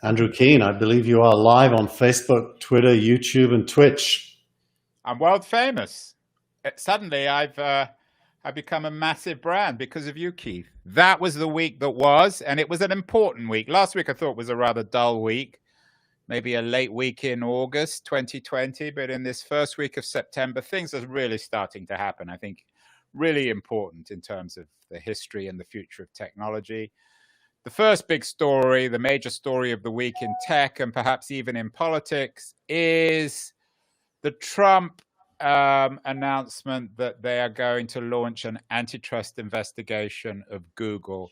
Andrew Keane, I believe you are live on Facebook, Twitter, YouTube, and Twitch. I'm world famous. Suddenly, I've become a massive brand because of you, Keith. That was the week that was, and it was an important week. Last week I thought was a rather dull week, maybe a late week in August 2020. But in this first week of September, things are really starting to happen. I think really important in terms of the history and the future of technology. The first big story, the major story of the week in tech and perhaps even in politics, is the Trump announcement that they are going to launch an antitrust investigation of Google.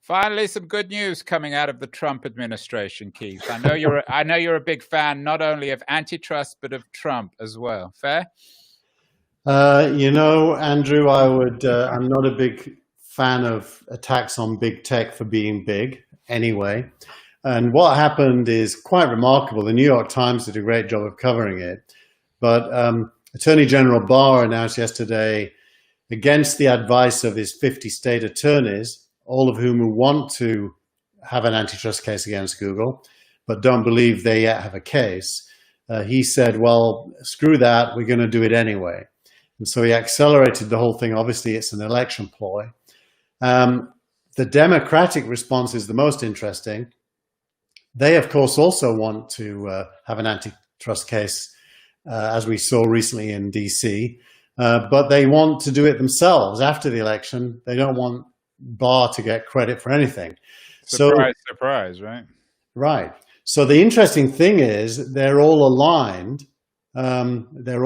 Finally, some good news coming out of the Trump administration, Keith. I know you're a big fan not only of antitrust but of Trump as well. Fair? Andrew, I'm not a big fan of attacks on big tech for being big anyway. And what happened is quite remarkable. The New York Times did a great job of covering it. But Attorney General Barr announced yesterday, against the advice of his 50 state attorneys, all of whom want to have an antitrust case against Google, but don't believe they yet have a case, he said, well, screw that, we're going to do it anyway. And so he accelerated the whole thing. Obviously, it's an election ploy. The Democratic response is the most interesting. They, of course, also want to have an antitrust case, as we saw recently in DC, but they want to do it themselves after the election. They don't want Barr to get credit for anything. Surprise, right? Right. So the interesting thing is they're all aligned. And they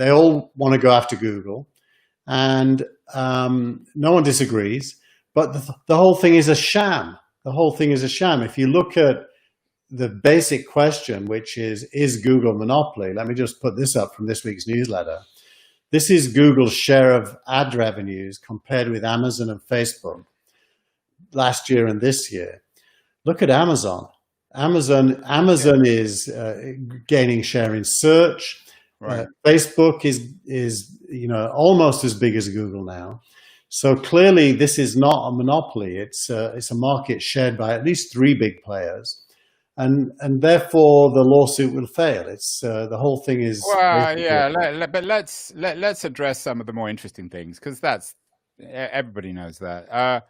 all want to go after Google, and no one disagrees. But the whole thing is a sham. The whole thing is a sham. If you look at the basic question, which is Google a monopoly? Let me just put this up from this week's newsletter. This is Google's share of ad revenues compared with Amazon and Facebook last year and this year. Look at Amazon. Amazon is gaining share in search. Right. Facebook is almost as big as Google now. So clearly, this is not a monopoly. It's a market shared by at least 3 big players. And therefore the lawsuit will fail. It's the whole thing is. Well, yeah, but let's address some of the more interesting things, because that's everybody knows that.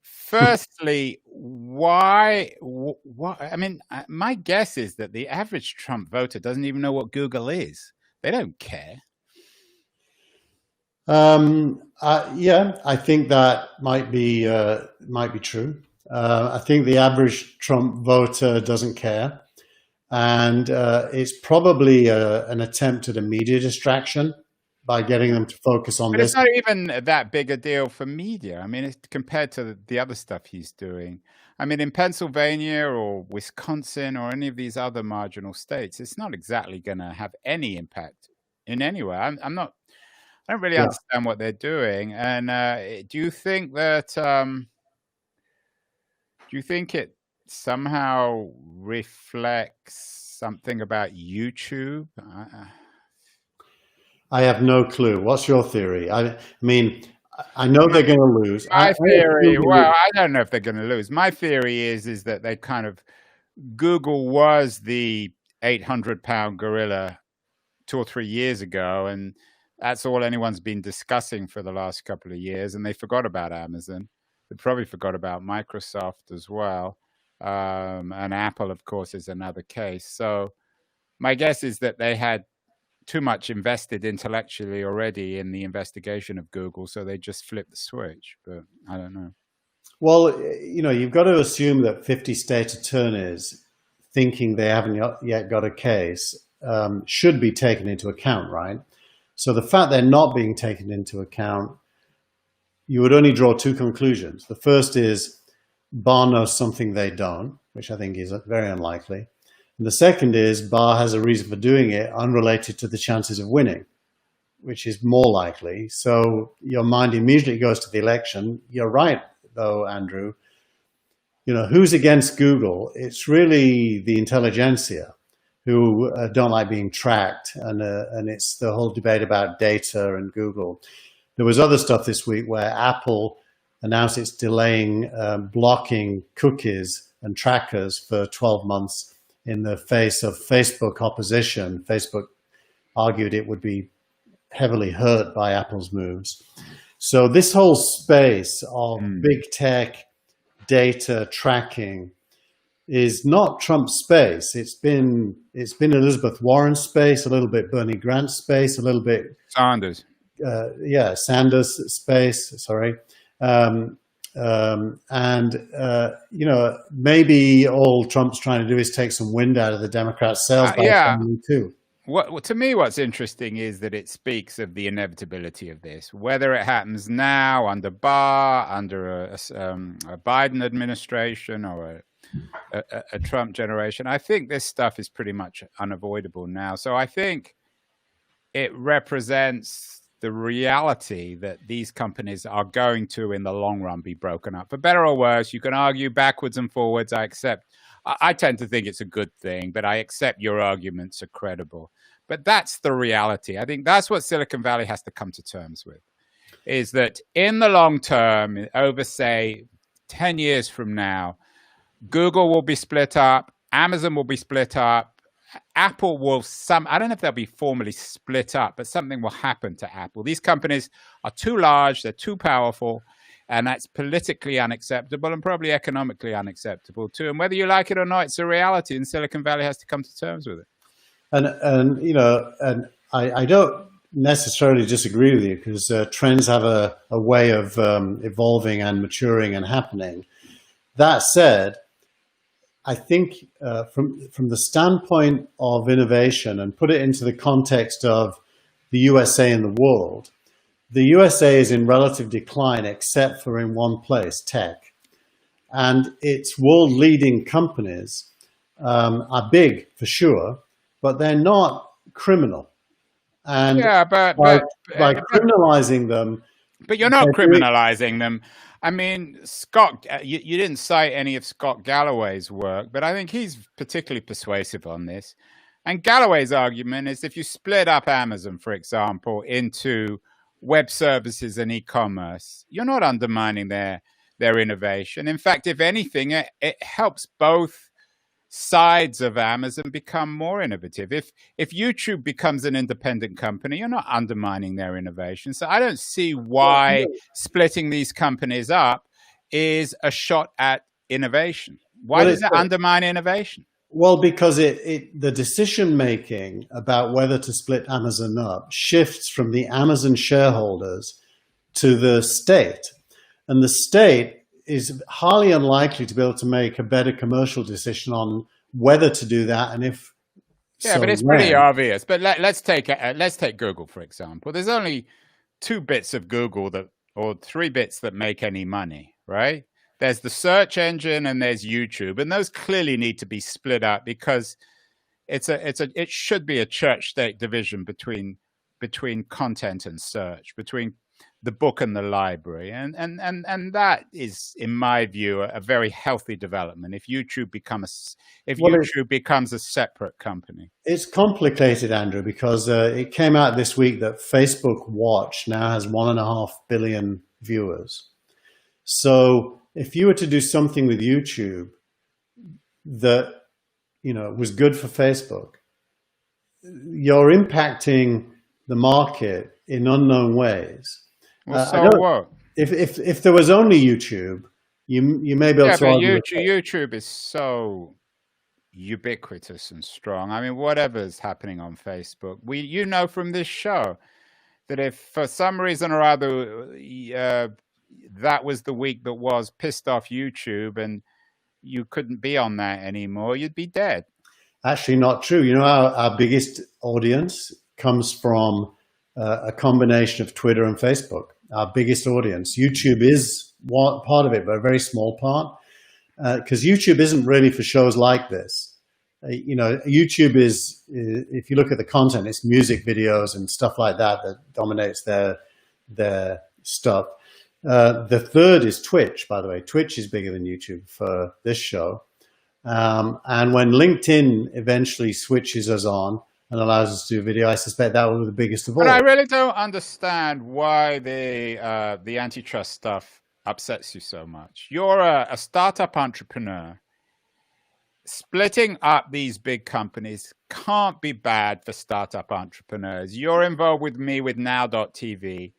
Firstly, why? I mean, my guess is that the average Trump voter doesn't even know what Google is. They don't care. Yeah, I think that might be true. I think the average Trump voter doesn't care, and it's probably an attempt at a media distraction by getting them to focus on this. It's not even that big a deal for media. I mean, it's compared to the other stuff he's doing. I mean, in Pennsylvania or Wisconsin or any of these other marginal states, it's not exactly going to have any impact in any way. I don't really understand what they're doing. And do you think that? Do you think it somehow reflects something about YouTube? I have no clue. What's your theory? I mean, I know they're going to lose. My theory, well, I don't know if they're going to lose. My theory is that they Google was the 800-pound gorilla 2 or 3 years ago, and that's all anyone's been discussing for the last couple of years, and they forgot about Amazon. They probably forgot about Microsoft as well. And Apple, of course, is another case. So my guess is that they had too much invested intellectually already in the investigation of Google, so they just flipped the switch. But I don't know. Well, you've got to assume that 50 state attorneys thinking they haven't yet got a case should be taken into account, right? So the fact they're not being taken into account, you would only draw 2 conclusions. The first is Barr knows something they don't, which I think is very unlikely. And the second is Barr has a reason for doing it unrelated to the chances of winning, which is more likely. So your mind immediately goes to the election. You're right, though, Andrew. Who's against Google? It's really the intelligentsia who don't like being tracked. And it's the whole debate about data and Google. There was other stuff this week where Apple announced it's delaying blocking cookies and trackers for 12 months in the face of Facebook opposition. Facebook argued it would be heavily hurt by Apple's moves. So this whole space of big tech data tracking is not Trump's space. It's been Elizabeth Warren's space, a little bit Bernie Grant's space, a little bit Sanders. Sanders' space. Sorry, maybe all Trump's trying to do is take some wind out of the Democrats' sails by too. To me, what's interesting is that it speaks of the inevitability of this, whether it happens now under Barr, under a Biden administration, or a Trump generation. I think this stuff is pretty much unavoidable now. So I think it represents the reality that these companies are going to, in the long run, be broken up. For better or worse, you can argue backwards and forwards. I tend to think it's a good thing, but I accept your arguments are credible. But that's the reality. I think that's what Silicon Valley has to come to terms with, is that in the long term, over, say, 10 years from now, Google will be split up, Amazon will be split up, Apple will I don't know if they'll be formally split up, but something will happen to Apple. These companies are too large, they're too powerful, and that's politically unacceptable and probably economically unacceptable too. And whether you like it or not, it's a reality, and Silicon Valley has to come to terms with it. And I don't necessarily disagree with you, because trends have a way of evolving and maturing and happening. That said, I think from the standpoint of innovation, and put it into the context of the USA and the world, the USA is in relative decline except for in one place, tech. And its world-leading companies are big for sure, but they're not criminal. And by criminalizing them... But you're not criminalizing them. I mean, Scott, you didn't cite any of Scott Galloway's work, but I think he's particularly persuasive on this. And Galloway's argument is if you split up Amazon, for example, into web services and e-commerce, you're not undermining their innovation. In fact, if anything, it helps both sides of Amazon become more innovative. If YouTube becomes an independent company, you're not undermining their innovation. So I don't see why splitting these companies up is a shot at innovation. Why does it undermine innovation? Well, because the decision making about whether to split Amazon up shifts from the Amazon shareholders to the state, and the state is highly unlikely to be able to make a better commercial decision on whether to do that, and if but it's pretty obvious. But let's take Google, for example. There's only 2 bits of Google or 3 bits that make any money, right? There's the search engine and there's YouTube, and those clearly need to be split up because it should be a church-state division between content and search, between the book and the library, and that is, in my view, a very healthy development. If YouTube becomes a separate company, it's complicated, Andrew, because it came out this week that Facebook Watch now has 1.5 billion viewers. So if you were to do something with YouTube that was good for Facebook, you're impacting the market in unknown ways. Well, so what? If there was only YouTube, you may be able to argue. YouTube is so ubiquitous and strong. I mean, whatever's happening on Facebook, you know from this show that if for some reason or other that was the week that was pissed off YouTube and you couldn't be on that anymore, you'd be dead. Actually, not true. Our biggest audience comes from a combination of Twitter and Facebook. Our biggest audience. YouTube is one part of it, but a very small part, because YouTube isn't really for shows like this. YouTube is, if you look at the content, it's music videos and stuff like that dominates their stuff. The third is Twitch, by the way. Twitch is bigger than YouTube for this show. And when LinkedIn eventually switches us on and allows us to do video, I suspect that will be the biggest of all. But I really don't understand why the antitrust stuff upsets you so much? You're a startup entrepreneur. Splitting up these big companies can't be bad for startup entrepreneurs. You're involved with me with now.tv.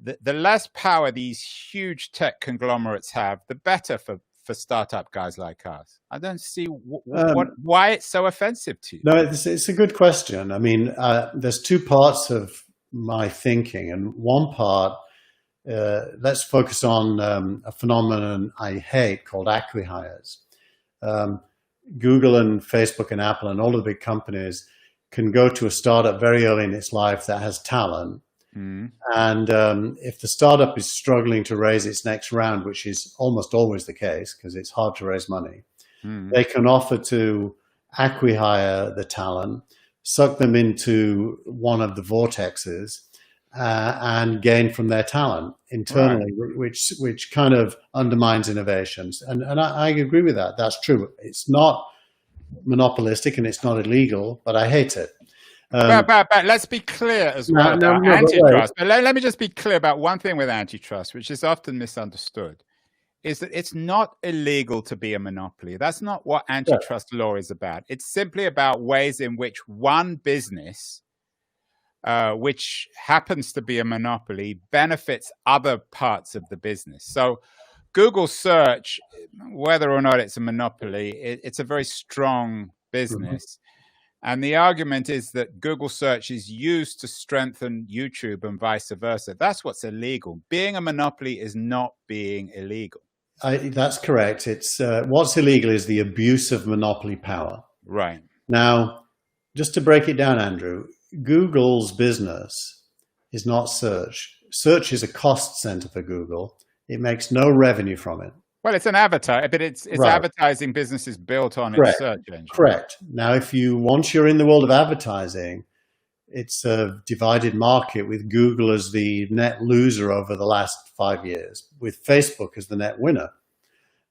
The less power these huge tech conglomerates have, the better for startup guys like us. I don't see why it's so offensive to you. No, it's a good question. I mean, there's two parts of my thinking, and one part, let's focus on a phenomenon I hate called acqui-hires. Google and Facebook and Apple and all of the big companies can go to a startup very early in its life that has talent. And if the startup is struggling to raise its next round, which is almost always the case because it's hard to raise money, they can offer to acqui-hire the talent, suck them into one of the vortexes, and gain from their talent internally, right, which kind of undermines innovations. And I agree with that. That's true. It's not monopolistic and it's not illegal, but I hate it. But let's be clear as well about antitrust. But let me just be clear about one thing with antitrust, which is often misunderstood, is that it's not illegal to be a monopoly. That's not what antitrust law is about. It's simply about ways in which one business, which happens to be a monopoly, benefits other parts of the business. So Google search, whether or not it's a monopoly, it's a very strong business. And the argument is that Google search is used to strengthen YouTube and vice versa. That's what's illegal. Being a monopoly is not being illegal. That's correct. It's what's illegal is the abuse of monopoly power. Right. Now, just to break it down, Andrew, Google's business is not search. Search is a cost center for Google. It makes no revenue from it. Well, it's an advertiser, but it's right. Advertising business is built on its search engine. Correct. Now, once you're in the world of advertising, it's a divided market with Google as the net loser over the last 5 years, with Facebook as the net winner.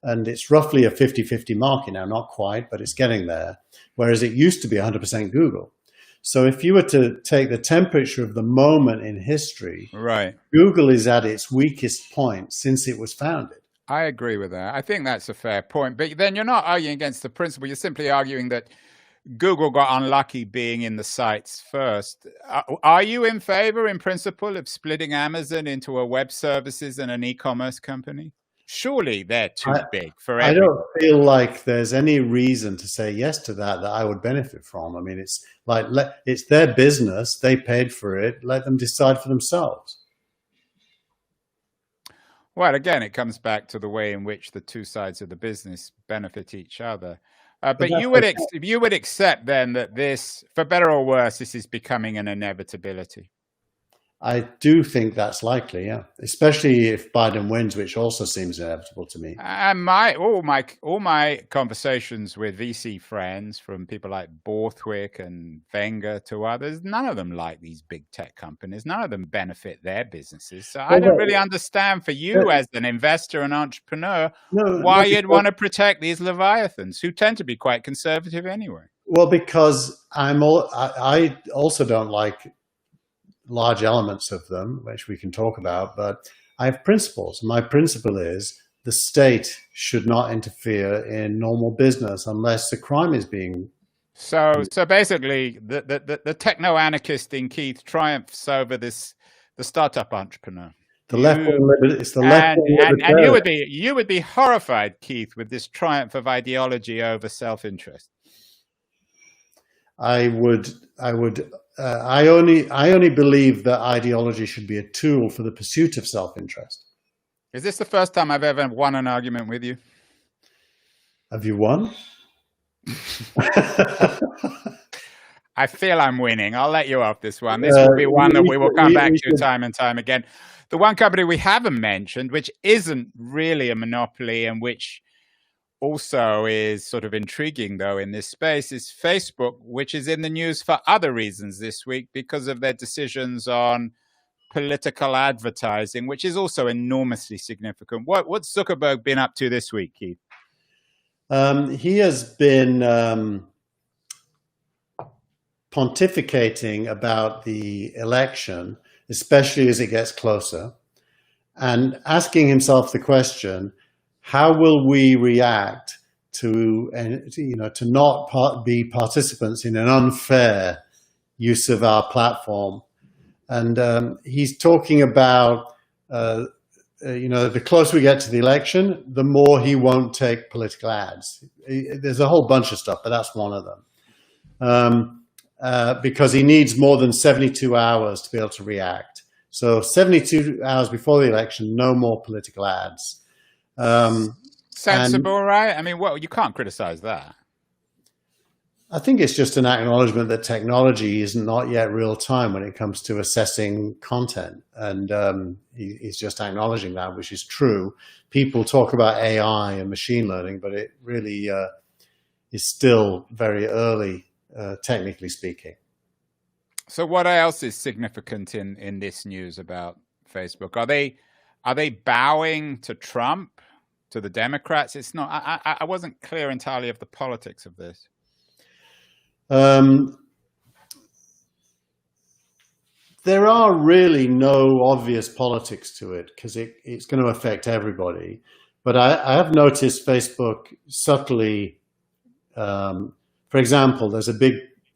And it's roughly a 50-50 market now, not quite, but it's getting there. Whereas it used to be 100% Google. So if you were to take the temperature of the moment in history, right, Google is at its weakest point since it was founded. I agree with that. I think that's a fair point. But then you're not arguing against the principle. You're simply arguing that Google got unlucky being in the sites first. Are you in favor, in principle, of splitting Amazon into a web services and an e-commerce company? Surely they're too big for everyone. I don't feel like there's any reason to say yes to that I would benefit from. I mean, it's like, it's their business. They paid for it. Let them decide for themselves. Well, again, it comes back to the way in which the two sides of the business benefit each other. But you would accept then that this, for better or worse, this is becoming an inevitability. I do think that's likely, yeah. Especially if Biden wins, which also seems inevitable to me. And all my conversations with VC friends, from people like Borthwick and Wenger to others, none of them like these big tech companies. None of them benefit their businesses. So I don't really understand, for you as an investor and entrepreneur, why you'd want to protect these leviathans, who tend to be quite conservative anyway. Well, because I also don't like large elements of them, which we can talk about, but I have principles. My principle is the state should not interfere in normal business unless the crime is being. So basically, the techno-anarchist in Keith triumphs over the startup entrepreneur. The left it's the left. And you would be horrified, Keith, with this triumph of ideology over self-interest. I only believe that ideology should be a tool for the pursuit of self-interest. Is this the first time I've ever won an argument with you? Have you won? I feel I'm winning. I'll let you off this one. This will be one that we will come back to time and time again. The one company we haven't mentioned, which isn't really a monopoly and which also is sort of intriguing, though, in this space, is Facebook, which is in the news for other reasons this week because of their decisions on political advertising, which is also enormously significant. What's Zuckerberg been up to this week, Keith? He has been pontificating about the election, especially as it gets closer. and asking himself the question, how will we react to not be participants in an unfair use of our platform? And he's talking about, the closer we get to the election, the more he won't take political ads. There's a whole bunch of stuff, but that's one of them. Because he needs more than 72 hours to be able to react. So 72 hours before the election, no more political ads. Sensible, right? I mean, well, you can't criticize that. I think it's just an acknowledgement that technology is not yet real time when it comes to assessing content. And he's just acknowledging that, which is true. People talk about AI and machine learning, but it really is still very early, technically speaking. So what else is significant in this news about Facebook? Are they bowing to Trump, to the Democrats? It's not. I wasn't clear entirely of the politics of this. There are really no obvious politics to it because it's going to affect everybody. But I have noticed Facebook subtly. For example, there's a big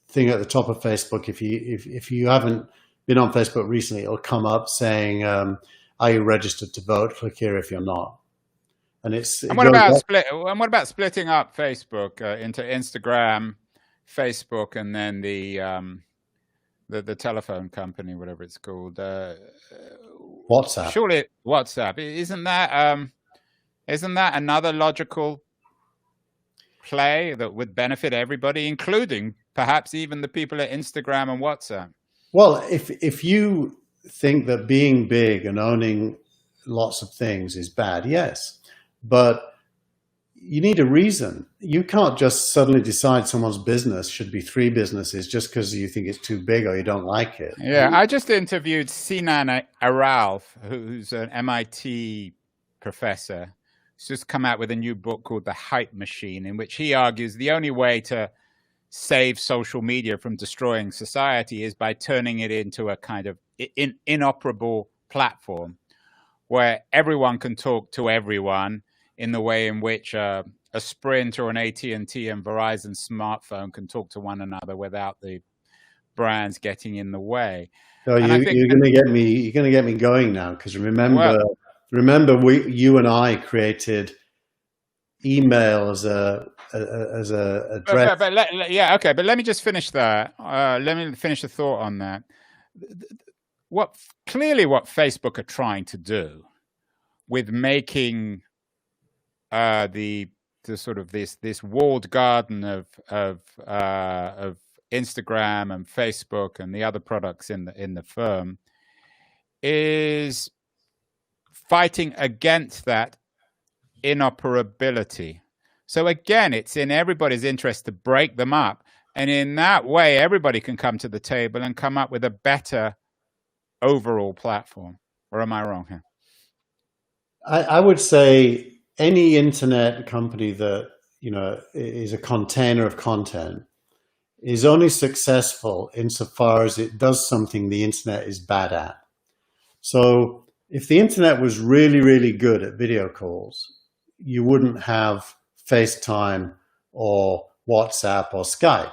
thing at the top of Facebook. If you haven't been on Facebook recently, it'll come up saying, "Are you registered to vote? Click here if you're not." And what about splitting up Facebook into Instagram, Facebook, and then the telephone company, whatever it's called, WhatsApp. Surely WhatsApp. Isn't that another logical play that would benefit everybody, including perhaps even the people at Instagram and WhatsApp? Well, if you think that being big and owning lots of things is bad, yes, but you need a reason. You can't just suddenly decide someone's business should be 3 businesses just because you think it's too big or you don't like it. Yeah, I just interviewed Sinan Aral, who's an MIT professor. He's just come out with a new book called The Hype Machine, in which he argues the only way to save social media from destroying society is by turning it into a kind of inoperable platform where everyone can talk to everyone in the way in which a Sprint or an AT&T and Verizon smartphone can talk to one another without the brands getting in the way. So you're going to get me going now, because remember, you and I created email as a address. But let me just finish that. Let me finish the thought on that. What Facebook are trying to do with making the sort of this walled garden of Instagram and Facebook and the other products in the firm is fighting against that inoperability. So again, it's in everybody's interest to break them up, and in that way, everybody can come to the table and come up with a better overall platform. Or am I wrong here? I would say any internet company that is a container of content is only successful insofar as it does something the internet is bad at. So if the internet was really, really good at video calls, you wouldn't have FaceTime or WhatsApp or Skype.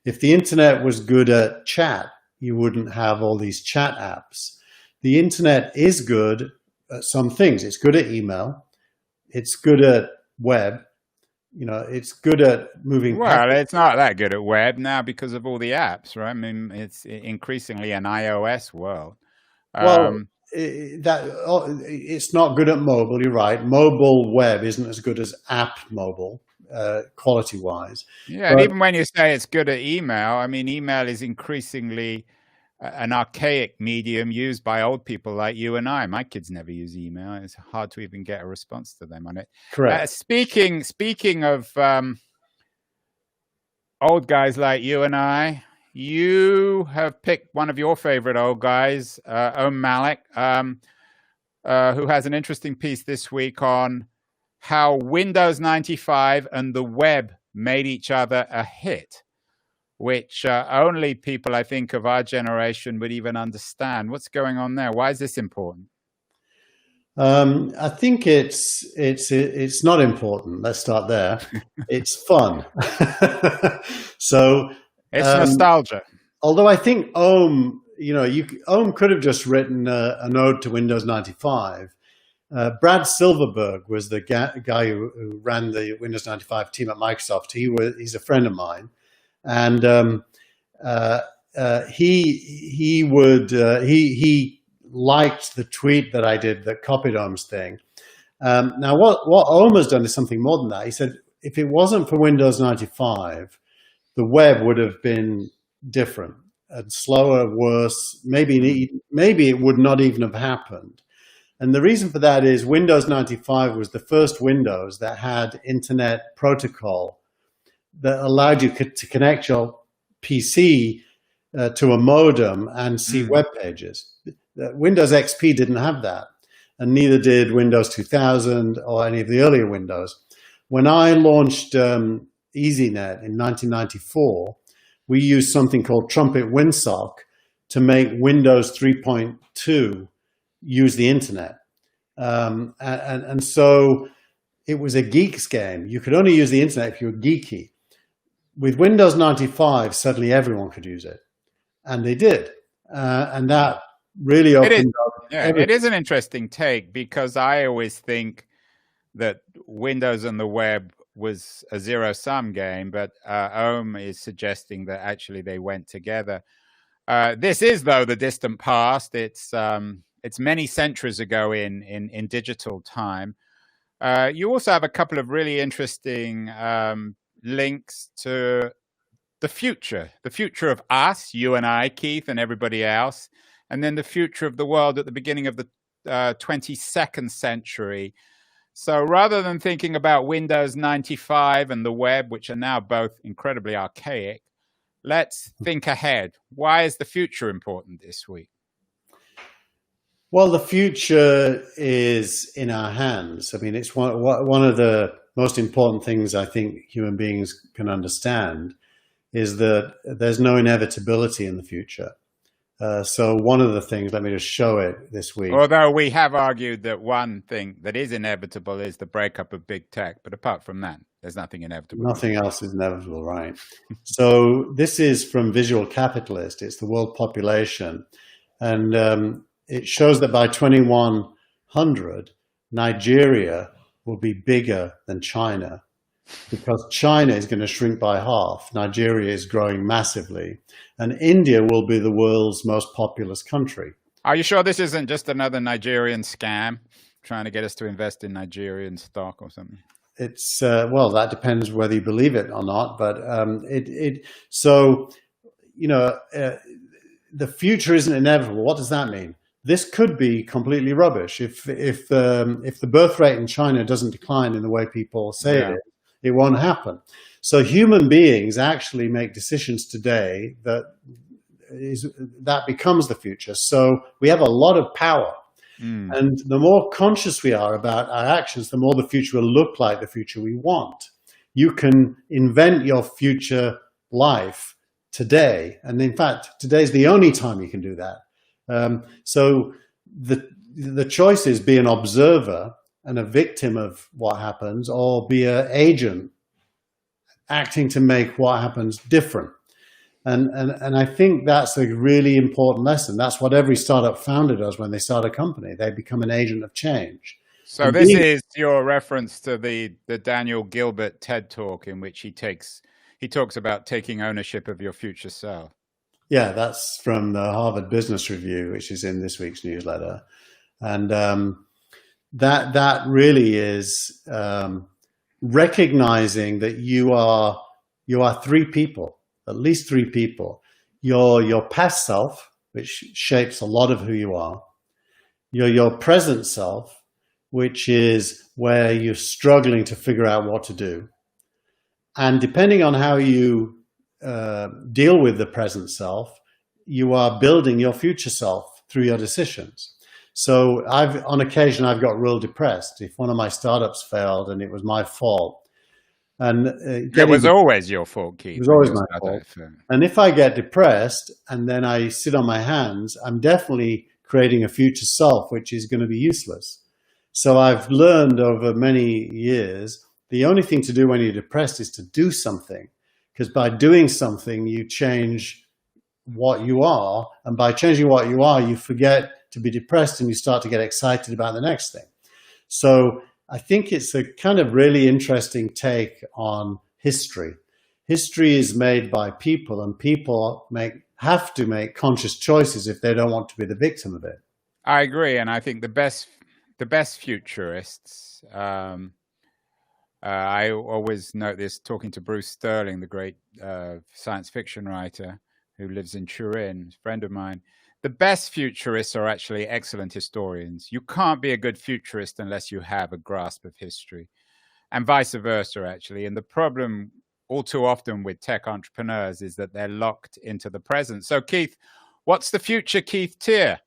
If the internet was good at chat, you wouldn't have all these chat apps. The internet is good at some things. It's good at email. It's good at web. It's good at moving. Well, it's not that good at web now because of all the apps, right? I mean, it's increasingly an iOS world. It's not good at mobile. You're right. Mobile web isn't as good as app mobile, quality-wise. Yeah, and even when you say it's good at email, I mean, email is increasingly an archaic medium used by old people like you and I. My kids never use email. It's hard to even get a response to them on it. Correct. Speaking of old guys like you and I, you have picked one of your favorite old guys, Malik, who has an interesting piece this week on how Windows 95 and the web made each other a hit, which only people, I think, of our generation would even understand. What's going on there? Why is this important? I think it's not important. Let's start there. It's fun. So, It's nostalgia. although I think Ohm, Ohm could have just written an ode to Windows 95. Brad Silverberg was the guy who ran the Windows 95 team at Microsoft. He's a friend of mine, and he liked the tweet that I did that copied Ohm's thing. Now, what Ohm has done is something more than that. He said, if it wasn't for Windows 95, the web would have been different and slower, worse. Maybe it would not even have happened. And the reason for that is Windows 95 was the first Windows that had Internet protocol that allowed you to connect your PC to a modem and see web pages. Windows XP didn't have that, and neither did Windows 2000 or any of the earlier Windows. When I launched EasyNet in 1994, we used something called Trumpet WinSock to make Windows 3.2 use the internet. And so it was a geek's game. You could only use the internet if you were geeky. With Windows 95, suddenly everyone could use it. And they did. And that really opened up. Yeah, it is an interesting take, because I always think that Windows and the web was a zero-sum game, but Ohm is suggesting that actually they went together. This is, though, the distant past. It's many centuries ago in digital time. You also have a couple of really interesting links to the future of us, you and I, Keith, and everybody else, and then the future of the world at the beginning of the 22nd century. So rather than thinking about Windows 95 and the web, which are now both incredibly archaic, let's think ahead. Why is the future important this week? Well, the future is in our hands. I mean, it's one of the most important things I think human beings can understand is that there's no inevitability in the future. So one of the things, let me just show it this week. Although we have argued that one thing that is inevitable is the breakup of big tech. But apart from that, there's nothing inevitable. Nothing else is inevitable, right? So this is from Visual Capitalist. It's the world population. And it shows that by 2100, Nigeria will be bigger than China, because China is going to shrink by half. Nigeria is growing massively, and India will be the world's most populous country. Are you sure this isn't just another Nigerian scam trying to get us to invest in Nigerian stock or something? It's well, that depends whether you believe it or not. But the future isn't inevitable. What does that mean? This could be completely rubbish if the birth rate in China doesn't decline in the way people say it won't happen. So human beings actually make decisions today that becomes the future. So we have a lot of power. And the more conscious we are about our actions, the more the future will look like the future we want. You can invent your future life today. And in fact, today is the only time you can do that. So the choice is be an observer and a victim of what happens, or be an agent acting to make what happens different. And I think that's a really important lesson. That's what every startup founder does when they start a company. They become an agent of change. So this is your reference to the Daniel Gilbert TED Talk, in which he talks about taking ownership of your future self. Yeah, that's from the Harvard Business Review, which is in this week's newsletter. And that really is recognizing that you are three people. At least three people. Your past self, which shapes a lot of who you are. Your present self, which is where you're struggling to figure out what to do. And depending on how you deal with the present self, you are building your future self through your decisions. So on occasion, I've got real depressed. If one of my startups failed and it was my fault, and it was always your fault, Keith. It was always my fault. And if I get depressed and then I sit on my hands, I'm definitely creating a future self, which is going to be useless. So I've learned over many years, the only thing to do when you're depressed is to do something, because by doing something, you change what you are. And by changing what you are, you forget to be depressed and you start to get excited about the next thing. So I think it's a kind of really interesting take on history. History is made by people, and people have to make conscious choices if they don't want to be the victim of it. I agree, and I think the best futurists. I always note this talking to Bruce Sterling, the great science fiction writer who lives in Turin, a friend of mine. The best futurists are actually excellent historians. You can't be a good futurist unless you have a grasp of history, and vice versa, actually. And the problem all too often with tech entrepreneurs is that they're locked into the present. So, Keith, what's the future Keith Tier?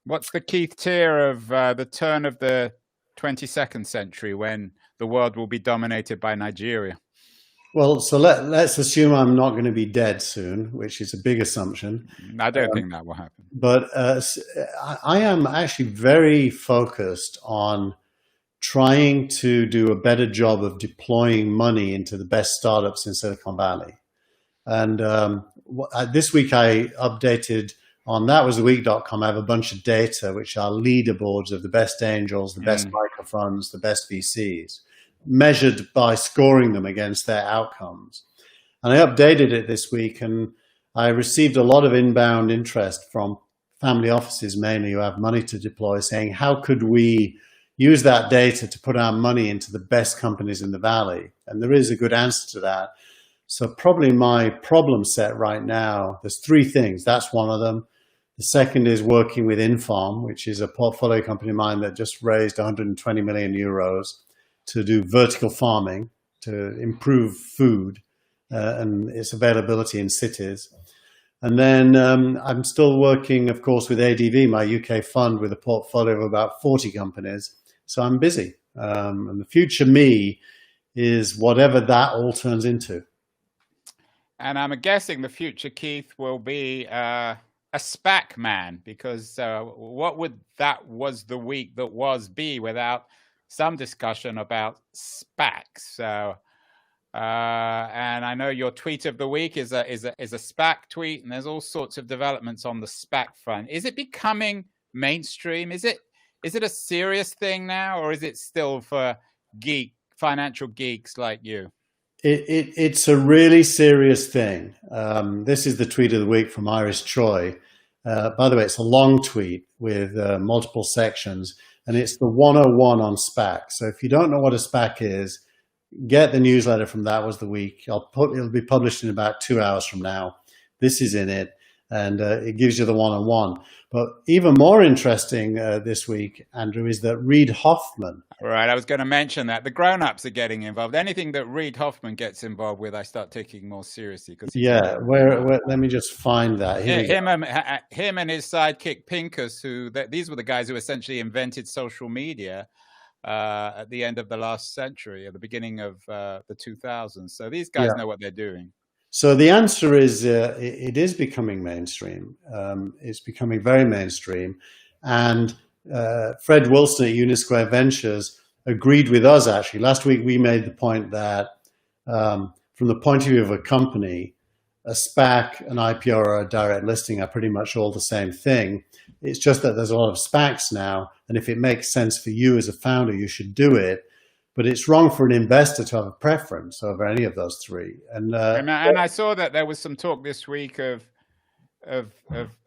What's the Keith Tier of the turn of the 22nd century when the world will be dominated by Nigeria? Well, so let's assume I'm not going to be dead soon, which is a big assumption. I don't think that will happen. But I am actually very focused on trying to do a better job of deploying money into the best startups in Silicon Valley. And this week I updated on thatwastheweek.com. I have a bunch of data, which are leaderboards of the best angels, the best microfunds, the best VCs, measured by scoring them against their outcomes. And I updated it this week, and I received a lot of inbound interest from family offices mainly who have money to deploy, saying, how could we use that data to put our money into the best companies in the Valley? And there is a good answer to that. So probably my problem set right now, there's three things. That's one of them. The second is working with Infarm, which is a portfolio company of mine that just raised 120 million euros to do vertical farming, to improve food and its availability in cities. And then I'm still working, of course, with ADV, my UK fund, with a portfolio of about 40 companies. So I'm busy. And the future me is whatever that all turns into. And I'm guessing the future Keith will be a SPAC man, because what would that was the week that was be without some discussion about SPACs? So, and I know your tweet of the week is a SPAC tweet, and there's all sorts of developments on the SPAC front. Is it becoming mainstream? Is it a serious thing now, or is it still for financial geeks like you? It's a really serious thing. This is the tweet of the week from Iris Choi. By the way, it's a long tweet with multiple sections, and it's the 101 on SPAC. So if you don't know what a SPAC is, get the newsletter from That Was the Week. It'll be published in about 2 hours from now. This is in it, and it gives you the 101. But even more interesting this week, Andrew, is that Reid Hoffman. Right, I was going to mention that. The grown-ups are getting involved. Anything that Reid Hoffman gets involved with, I start taking more seriously. Yeah, where let me just find that. Him and his sidekick Pincus, these were the guys who essentially invented social media at the end of the last century, at the beginning of the 2000s. So these guys know what they're doing. So the answer is it is becoming mainstream. It's becoming very mainstream. And Fred Wilson at Unisquare Ventures agreed with us, actually. Last week, we made the point that from the point of view of a company, a SPAC, an IPO, or a direct listing are pretty much all the same thing. It's just that there's a lot of SPACs now. And if it makes sense for you as a founder, you should do it. But it's wrong for an investor to have a preference over any of those three. And I saw that there was some talk this week of a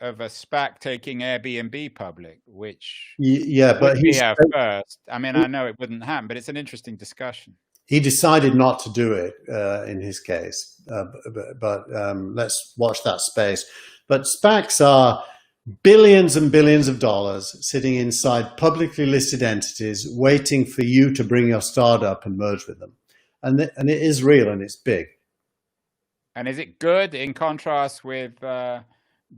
SPAC taking Airbnb public, which but he's first. I mean, I know it wouldn't happen, but it's an interesting discussion. He decided not to do it in his case, but let's watch that space. But SPACs are billions and billions of dollars sitting inside publicly listed entities, waiting for you to bring your startup and merge with them. And it is real and it's big. And is it good in contrast with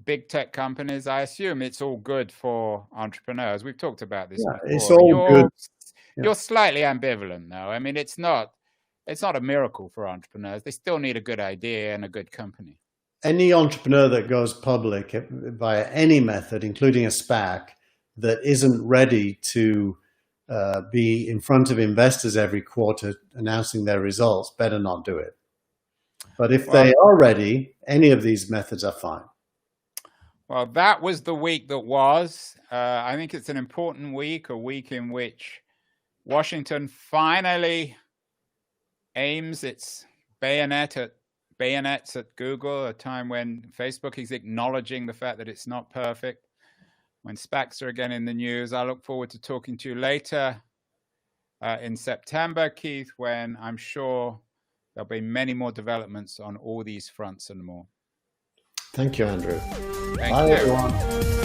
big tech companies? I assume it's all good for entrepreneurs. We've talked about this before. It's all good. You're slightly ambivalent, though. I mean, it's not a miracle for entrepreneurs. They still need a good idea and a good company. Any entrepreneur that goes public via any method, including a SPAC, that isn't ready to be in front of investors every quarter announcing their results, better not do it. But if they are ready, any of these methods are fine. Well, that was the week that was. I think it's an important week, a week in which Washington finally aims its bayonets at Google, a time when Facebook is acknowledging the fact that it's not perfect, when SPACs are again in the news. I look forward to talking to you later in September, Keith, when I'm sure there'll be many more developments on all these fronts and more. Thank you, Andrew. Thank Bye, you. everyone.